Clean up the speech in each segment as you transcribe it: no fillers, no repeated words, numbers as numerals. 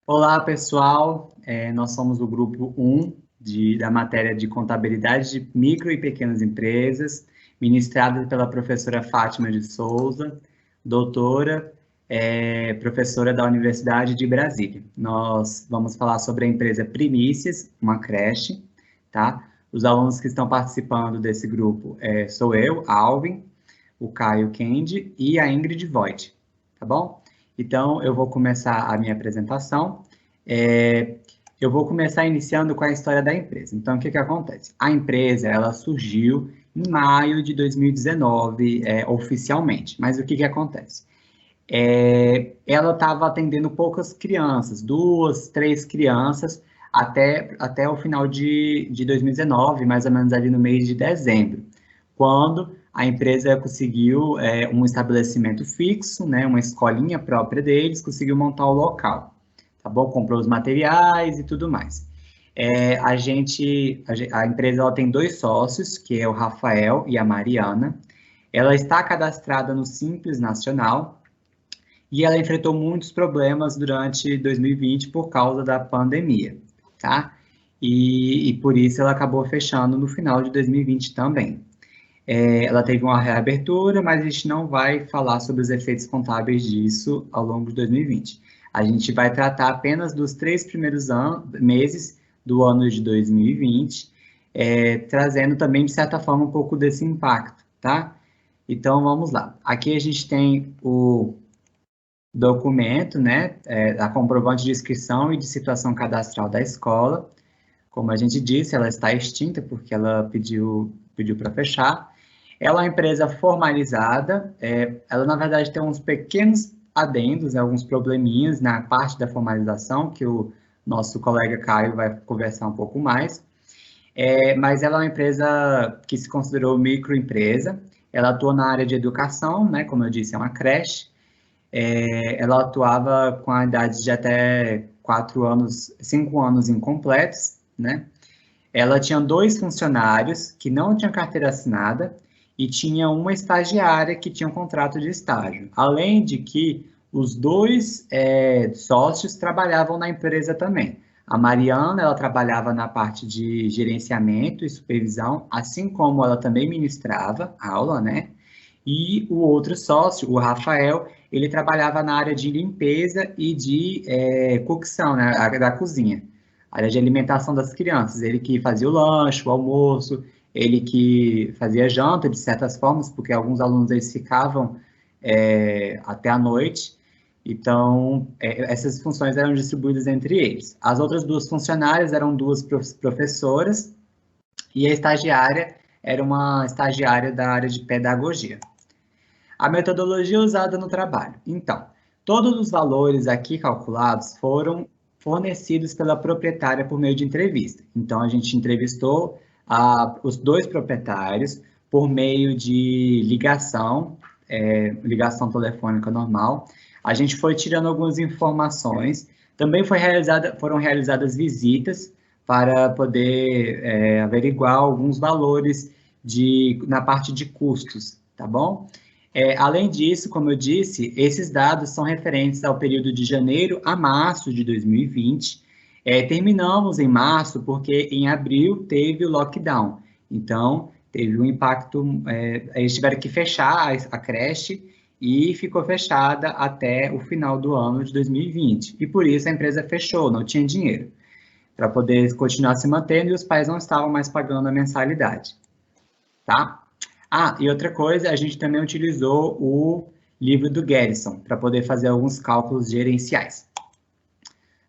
Olá, pessoal. Nós somos o grupo 1 da matéria de contabilidade de micro e pequenas empresas, ministrada pela professora Fátima de Souza, doutora, professora da Universidade de Brasília. Nós vamos falar sobre a empresa Primícias, uma creche, tá? Os alunos que estão participando desse grupo sou eu, Alvin, o Caio Kendi e a Ingrid Voigt, tá bom? Então, eu vou começar a minha apresentação. É, eu vou começar iniciando com a história da empresa. Então, o que acontece? A empresa, ela surgiu em maio de 2019, oficialmente. Mas o que acontece? Ela estava atendendo poucas crianças, duas, três crianças, até o final de 2019, mais ou menos ali no mês de dezembro, quando a empresa conseguiu um estabelecimento fixo, né, uma escolinha própria deles, conseguiu montar o local, tá bom? Comprou os materiais e tudo mais. A empresa ela tem dois sócios, que é o Rafael e a Mariana. Ela está cadastrada no Simples Nacional, e ela enfrentou muitos problemas durante 2020 por causa da pandemia, tá? E por isso ela acabou fechando no final de 2020 também. Ela teve uma reabertura, mas a gente não vai falar sobre os efeitos contábeis disso ao longo de 2020. A gente vai tratar apenas dos 3 primeiros meses do ano de 2020, trazendo também, de certa forma, um pouco desse impacto, tá? Então, vamos lá. Aqui a gente tem o documento, né, a comprovante de inscrição e de situação cadastral da escola. Como a gente disse, ela está extinta porque ela pediu para fechar. Ela é uma empresa formalizada, ela na verdade tem uns pequenos adendos, alguns probleminhas na parte da formalização, que o nosso colega Caio vai conversar um pouco mais. Mas ela é uma empresa que se considerou microempresa, ela atua na área de educação, né, como eu disse, é uma creche. Ela atuava com a idade de até 4 anos, 5 anos incompletos, né? Ela tinha dois funcionários que não tinham carteira assinada e tinha uma estagiária que tinha um contrato de estágio. Além de que os dois sócios trabalhavam na empresa também. A Mariana, ela trabalhava na parte de gerenciamento e supervisão, assim como ela também ministrava aula, né? E o outro sócio, o Rafael, ele trabalhava na área de limpeza e de cocção, né, da cozinha, área de alimentação das crianças. Ele que fazia o lanche, o almoço, ele que fazia janta, de certas formas, porque alguns alunos eles ficavam até a noite. Então, essas funções eram distribuídas entre eles. As outras duas funcionárias eram duas professoras e a estagiária era uma estagiária da área de pedagogia. A metodologia usada no trabalho. Então, todos os valores aqui calculados foram fornecidos pela proprietária por meio de entrevista. Então, a gente entrevistou os dois proprietários por meio de ligação, ligação telefônica normal. A gente foi tirando algumas informações. Também foram realizadas visitas para poder averiguar alguns valores na parte de custos, tá bom? Além disso, como eu disse, esses dados são referentes ao período de janeiro a março de 2020. Terminamos em março porque em abril teve o lockdown. Então, teve um impacto, eles tiveram que fechar a creche e ficou fechada até o final do ano de 2020. E por isso a empresa fechou, não tinha dinheiro para poder continuar se mantendo e os pais não estavam mais pagando a mensalidade, tá? E outra coisa, a gente também utilizou o livro do Garrison para poder fazer alguns cálculos gerenciais.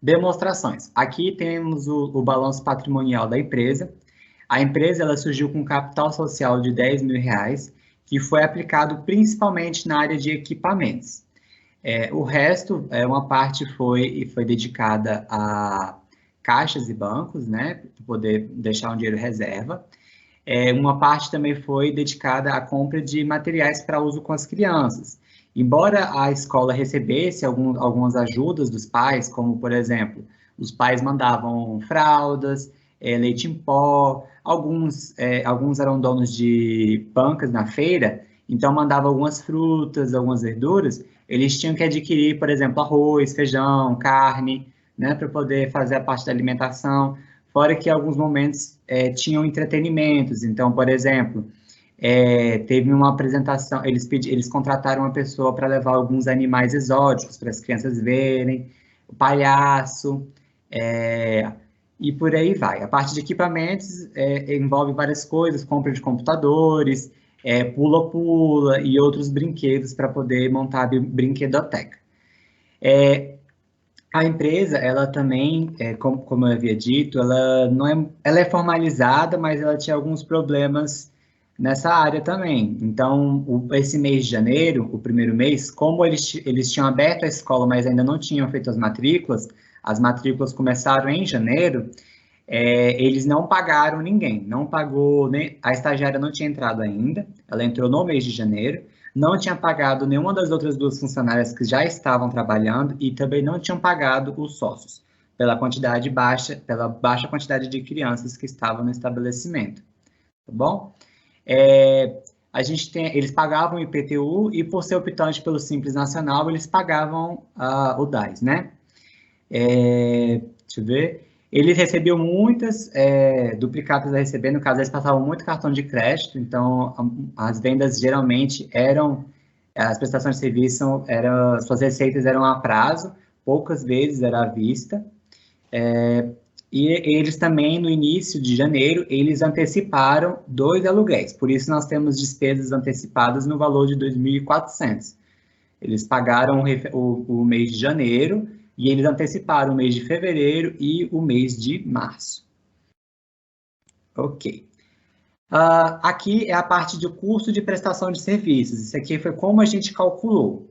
Demonstrações. Aqui temos o balanço patrimonial da empresa. A empresa ela surgiu com um capital social de R$ 10.000, que foi aplicado principalmente na área de equipamentos. O resto, uma parte foi dedicada a caixas e bancos, né, para poder deixar um dinheiro reserva. Uma parte também foi dedicada à compra de materiais para uso com as crianças. Embora a escola recebesse algumas ajudas dos pais, como, por exemplo, os pais mandavam fraldas, leite em pó, alguns eram donos de bancas na feira, então mandavam algumas frutas, algumas verduras, eles tinham que adquirir, por exemplo, arroz, feijão, carne, né, para poder fazer a parte da alimentação, fora que em alguns momentos tinham entretenimentos. Então, por exemplo, teve uma apresentação, eles contrataram uma pessoa para levar alguns animais exóticos para as crianças verem, o palhaço, e por aí vai. A parte de equipamentos envolve várias coisas, compra de computadores, pula-pula e outros brinquedos para poder montar a brinquedoteca. A empresa, ela também, como eu havia dito, ela não ela é formalizada, mas ela tinha alguns problemas nessa área também. Então, esse mês de janeiro, o primeiro mês, como eles tinham aberto a escola, mas ainda não tinham feito as matrículas começaram em janeiro, eles não pagaram ninguém, não pagou, a estagiária não tinha entrado ainda, ela entrou no mês de janeiro, não tinha pagado nenhuma das outras duas funcionárias que já estavam trabalhando e também não tinham pagado os sócios, pela baixa quantidade de crianças que estavam no estabelecimento, tá bom? Eles pagavam o IPTU e por ser optante pelo Simples Nacional, eles pagavam o DAS, né? Deixa eu ver. Eles recebiam muitas duplicatas a receber, no caso, eles passavam muito cartão de crédito, então as vendas geralmente as prestações de serviço, suas receitas eram a prazo, poucas vezes era à vista. E eles também, no início de janeiro, eles anteciparam 2 aluguéis, por isso nós temos despesas antecipadas no valor de 2.400. Eles pagaram o mês de janeiro e eles anteciparam o mês de fevereiro e o mês de março. Ok. Aqui é a parte do custo de prestação de serviços. Isso aqui foi como a gente calculou.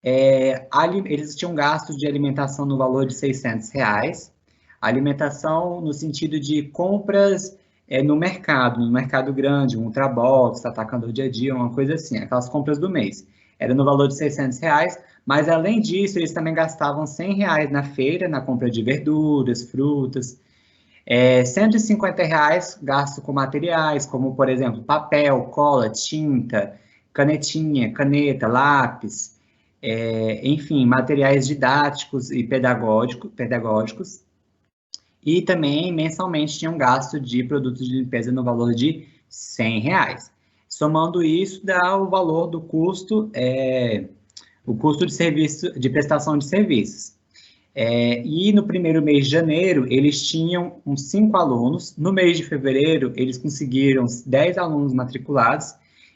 Eles tinham gasto de alimentação no valor de R$ 600. Alimentação no sentido de compras no mercado grande, um Ultrabox, atacando o dia a dia, uma coisa assim, aquelas compras do mês. Era no valor de R$ 600, mas além disso, eles também gastavam R$ 100 na feira, na compra de verduras, frutas. R$ 150 gasto com materiais, como, por exemplo, papel, cola, tinta, canetinha, caneta, lápis, enfim, materiais didáticos e pedagógicos. E também, mensalmente, tinha um gasto de produtos de limpeza no valor de R$ 100. Somando isso, dá o valor do custo, o custo de serviço, de prestação de serviços. E no primeiro mês de janeiro, eles tinham uns 5 alunos. No mês de fevereiro, eles conseguiram 10 alunos matriculados.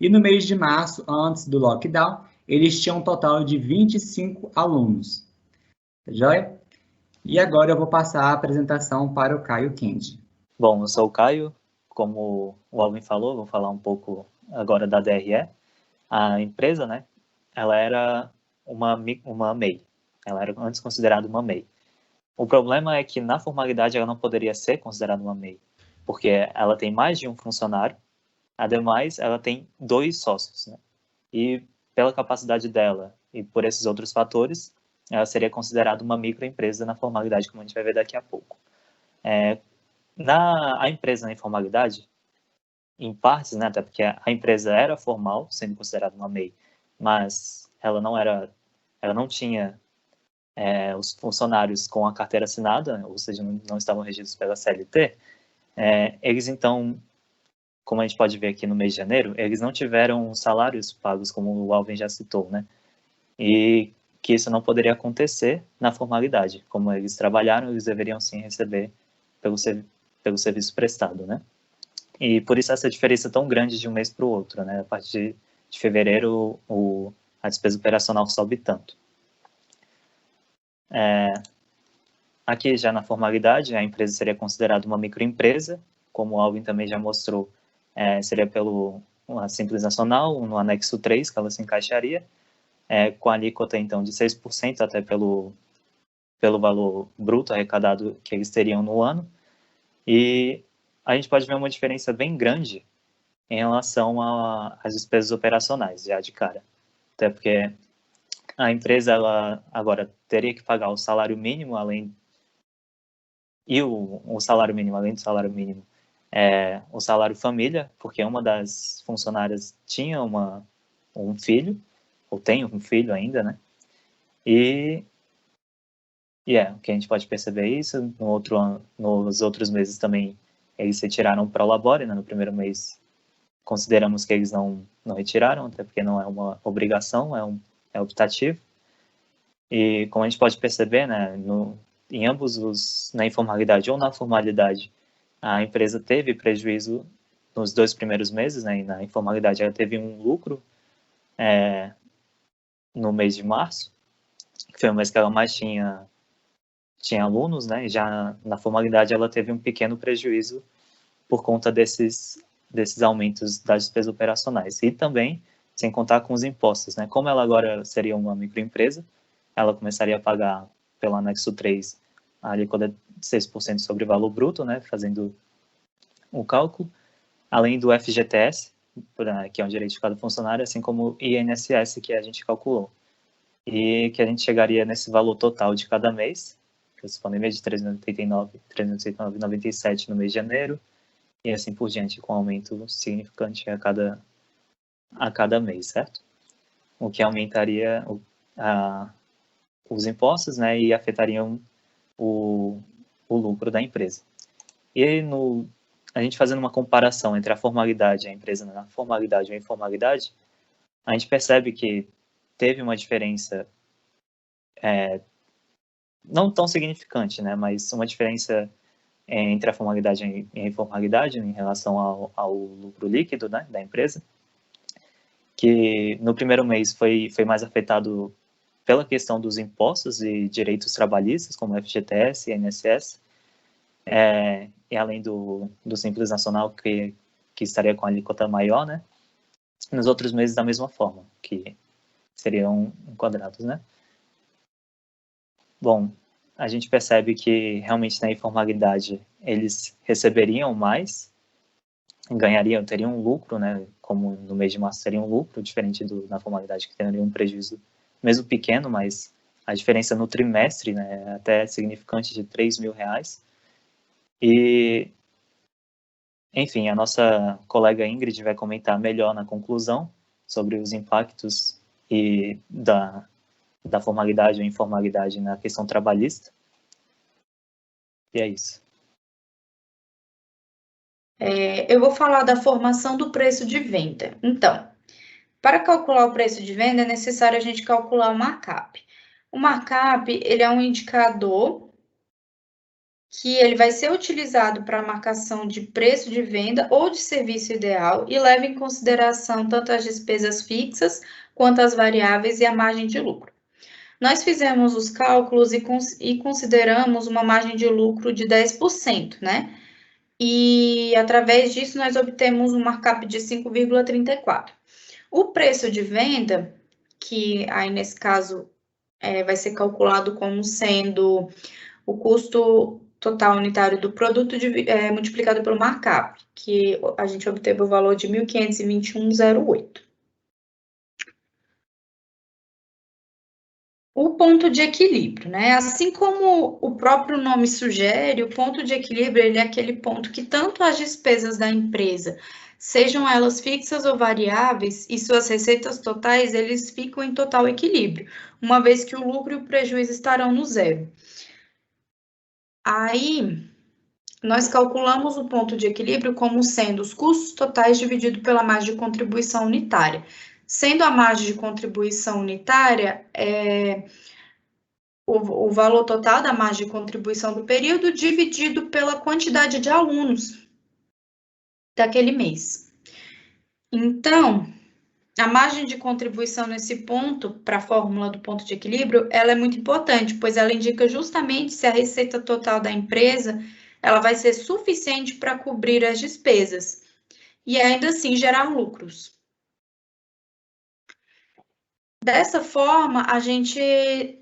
E no mês de março, antes do lockdown, eles tinham um total de 25 alunos. Tá joia? E agora eu vou passar a apresentação para o Caio Kendi. Bom, eu sou o Caio. Como o Alvin falou, vou falar um pouco agora da DRE. A empresa, né, ela era uma MEI. Ela era antes considerada uma MEI. O problema é que, na formalidade, ela não poderia ser considerada uma MEI, porque ela tem mais de um funcionário, ademais, ela tem 2 sócios, né? E pela capacidade dela e por esses outros fatores, ela seria considerada uma microempresa na formalidade, como a gente vai ver daqui a pouco. A empresa na informalidade, em partes, né, até porque a empresa era formal, sendo considerada uma MEI, mas ela não tinha os funcionários com a carteira assinada, ou seja, não estavam regidos pela CLT, eles então, como a gente pode ver aqui no mês de janeiro, eles não tiveram salários pagos, como o Alvin já citou, né? E que isso não poderia acontecer na formalidade. Como eles trabalharam, eles deveriam sim receber pelo serviço prestado, né? E por isso essa diferença tão grande de um mês para o outro, né? A partir de fevereiro, a despesa operacional sobe tanto. Aqui já na formalidade, a empresa seria considerada uma microempresa, como o Alvin também já mostrou, seria pelo Simples Nacional, no anexo 3, que ela se encaixaria, com a alíquota então de 6%, até pelo valor bruto arrecadado que eles teriam no ano, e a gente pode ver uma diferença bem grande em relação às despesas operacionais, já de cara. Até porque a empresa, ela agora teria que pagar o salário mínimo, o salário mínimo, além do salário mínimo, o salário família, porque uma das funcionárias tinha um filho, ou tem um filho ainda, né? E E o que a gente pode perceber é isso. Nos outros meses também eles retiraram o Prolabore, né? No primeiro mês consideramos que eles não retiraram, até porque não é uma obrigação, é optativo. E como a gente pode perceber, né, em ambos na informalidade ou na formalidade, a empresa teve prejuízo nos 2 primeiros meses, né, e na informalidade ela teve um lucro no mês de março, que foi o mês que ela mais tinha alunos, né, e já na formalidade ela teve um pequeno prejuízo por conta desses aumentos das despesas operacionais. E também, sem contar com os impostos, né, como ela agora seria uma microempresa, ela começaria a pagar pelo anexo 3 a alíquota de 6% sobre o valor bruto, né, fazendo o cálculo, além do FGTS, que é um direito de cada funcionário, assim como o INSS, que a gente calculou. E que a gente chegaria nesse valor total de cada mês, que vocês podem ver de R$ 389,97 no mês de janeiro, e assim por diante, com aumento significante a cada mês, certo? O que aumentaria os impostos, né, e afetariam o lucro da empresa. E aí, a gente fazendo uma comparação entre a formalidade e a empresa na formalidade ou informalidade, a gente percebe que teve uma diferença não tão significante, né, mas uma diferença entre a formalidade e a informalidade em relação ao lucro líquido, né, da empresa, que no primeiro mês foi mais afetado pela questão dos impostos e direitos trabalhistas, como FGTS e INSS, e além do Simples Nacional, que estaria com a alíquota maior, né? Nos outros meses, da mesma forma, que seriam enquadrados, né? Bom, a gente percebe que realmente na informalidade eles receberiam mais, teriam um lucro, né? Como no mês de março teriam um lucro, diferente na formalidade, que teria um prejuízo, mesmo pequeno, mas a diferença no trimestre, né, é até significante, de R$3.000. E, enfim, a nossa colega Ingrid vai comentar melhor na conclusão sobre os impactos da formalidade ou informalidade na questão trabalhista. E é isso. Eu vou falar da formação do preço de venda. Então, para calcular o preço de venda, é necessário a gente calcular o markup. O markup, ele é um indicador que ele vai ser utilizado para a marcação de preço de venda ou de serviço ideal e leva em consideração tanto as despesas fixas quanto as variáveis e a margem de lucro. Nós fizemos os cálculos e consideramos uma margem de lucro de 10%, né? E através disso nós obtemos um markup de 5,34. O preço de venda, que aí nesse caso vai ser calculado como sendo o custo total unitário do produto multiplicado pelo markup, que a gente obteve o valor de 1.521,08. O ponto de equilíbrio, né? Assim como o próprio nome sugere, o ponto de equilíbrio ele é aquele ponto que tanto as despesas da empresa, sejam elas fixas ou variáveis, e suas receitas totais, eles ficam em total equilíbrio, uma vez que o lucro e o prejuízo estarão no zero. Aí, nós calculamos o ponto de equilíbrio como sendo os custos totais dividido pela margem de contribuição unitária. Sendo a margem de contribuição unitária, o valor total da margem de contribuição do período dividido pela quantidade de alunos daquele mês. Então, a margem de contribuição nesse ponto, para a fórmula do ponto de equilíbrio, ela é muito importante, pois ela indica justamente se a receita total da empresa ela vai ser suficiente para cobrir as despesas e ainda assim gerar lucros. Dessa forma, a gente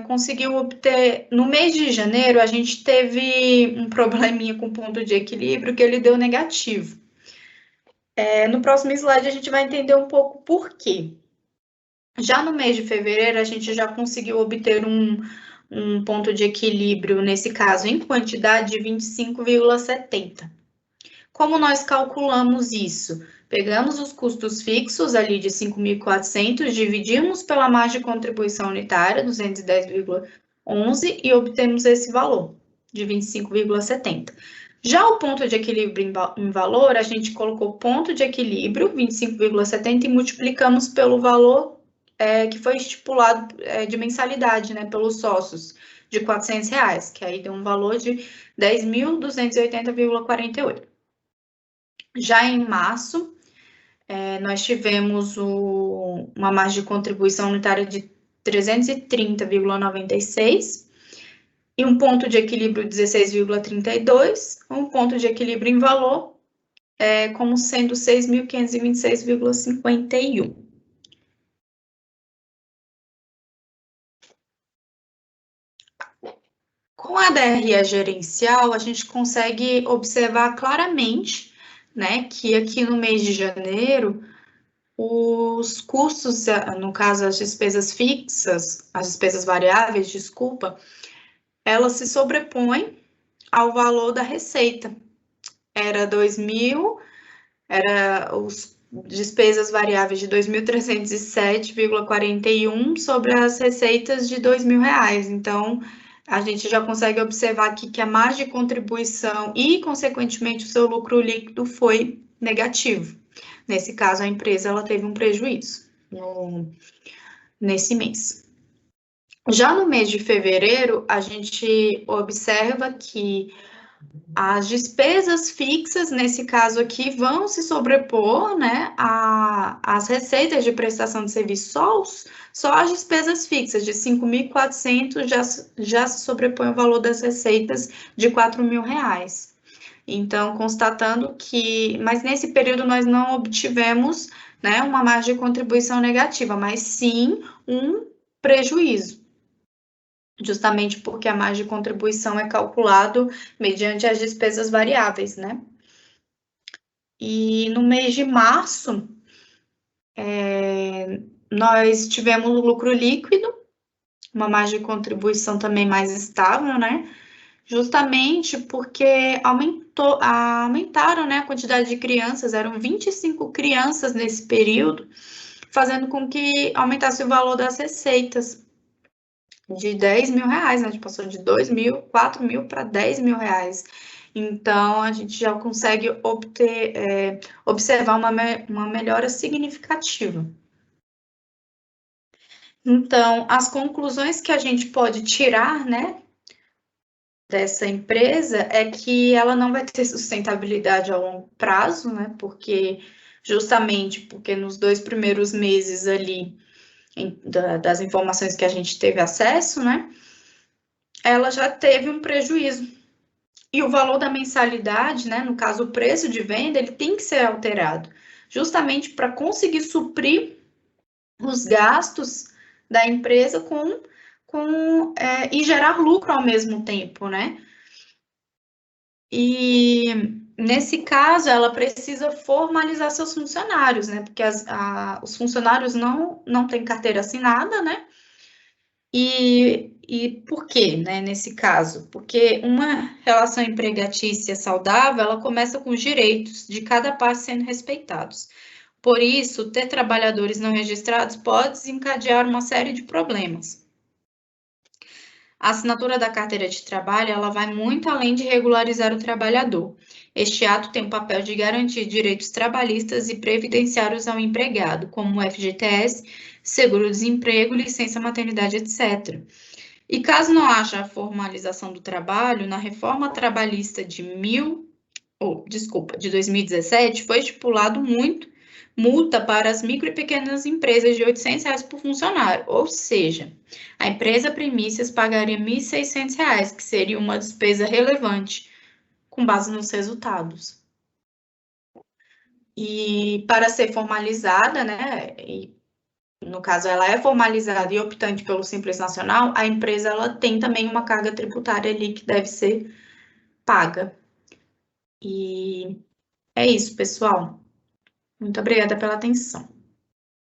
conseguiu obter, no mês de janeiro, a gente teve um probleminha com o ponto de equilíbrio que ele deu negativo. No próximo slide, a gente vai entender um pouco por quê. Já no mês de fevereiro, a gente já conseguiu obter um ponto de equilíbrio, nesse caso, em quantidade de 25,70. Como nós calculamos isso? Pegamos os custos fixos ali de 5.400, dividimos pela margem de contribuição unitária, 210,8, 11 e obtemos esse valor de 25,70. Já o ponto de equilíbrio em valor, a gente colocou ponto de equilíbrio, 25,70, e multiplicamos pelo valor que foi estipulado de mensalidade, né, pelos sócios, de R$ 400, que aí deu um valor de 10.280,48. Já em março, nós tivemos uma margem de contribuição unitária de 330,96 e um ponto de equilíbrio 16,32, um ponto de equilíbrio em valor como sendo 6.526,51. Com a DRE gerencial, a gente consegue observar claramente, né, que aqui no mês de janeiro, os custos, no caso as despesas fixas, as despesas variáveis, desculpa, elas se sobrepõem ao valor da receita. Era os despesas variáveis de 2.307,41 sobre as receitas de R$2.000. Então, a gente já consegue observar aqui que a margem de contribuição e, consequentemente, o seu lucro líquido foi negativo. Nesse caso, a empresa ela teve um prejuízo nesse mês. Já no mês de fevereiro, a gente observa que as despesas fixas, nesse caso aqui, vão se sobrepor, né, às receitas de prestação de serviço. Só as despesas fixas de 5.400 já se sobrepõe o valor das receitas de R$4.000. Então, constatando que, mas nesse período nós não obtivemos, né, uma margem de contribuição negativa, mas sim um prejuízo, justamente porque a margem de contribuição é calculado mediante as despesas variáveis, né? E no mês de março, nós tivemos o lucro líquido, uma margem de contribuição também mais estável, né? Justamente porque aumentaram, né, a quantidade de crianças, eram 25 crianças nesse período, fazendo com que aumentasse o valor das receitas de R$10.000, né? A gente passou de 2.000, 4.000 para R$10.000. Então, a gente já consegue observar uma melhora significativa. Então, as conclusões que a gente pode tirar, né, dessa empresa é que ela não vai ter sustentabilidade a longo prazo, né, justamente porque nos 2 primeiros meses ali, das informações que a gente teve acesso, né, ela já teve um prejuízo. E o valor da mensalidade, né, no caso o preço de venda, ele tem que ser alterado, justamente para conseguir suprir os gastos da empresa e gerar lucro ao mesmo tempo, né? E nesse caso, ela precisa formalizar seus funcionários, né? Porque os funcionários não têm carteira assinada, né? E por quê, né, nesse caso? Porque uma relação empregatícia saudável, ela começa com os direitos de cada parte sendo respeitados. Por isso, ter trabalhadores não registrados pode desencadear uma série de problemas. A assinatura da carteira de trabalho, ela vai muito além de regularizar o trabalhador. Este ato tem o papel de garantir direitos trabalhistas e previdenciários ao empregado, como o FGTS, seguro-desemprego, licença maternidade, etc. E caso não haja a formalização do trabalho, na reforma trabalhista de 2017, foi estipulado multa para as micro e pequenas empresas de R$800 por funcionário, ou seja, a empresa Primícias pagaria R$1.600, que seria uma despesa relevante, com base nos resultados. E para ser formalizada, né, no caso ela é formalizada e optante pelo Simples Nacional, a empresa ela tem também uma carga tributária ali que deve ser paga. E é isso, pessoal. Muito obrigada pela atenção.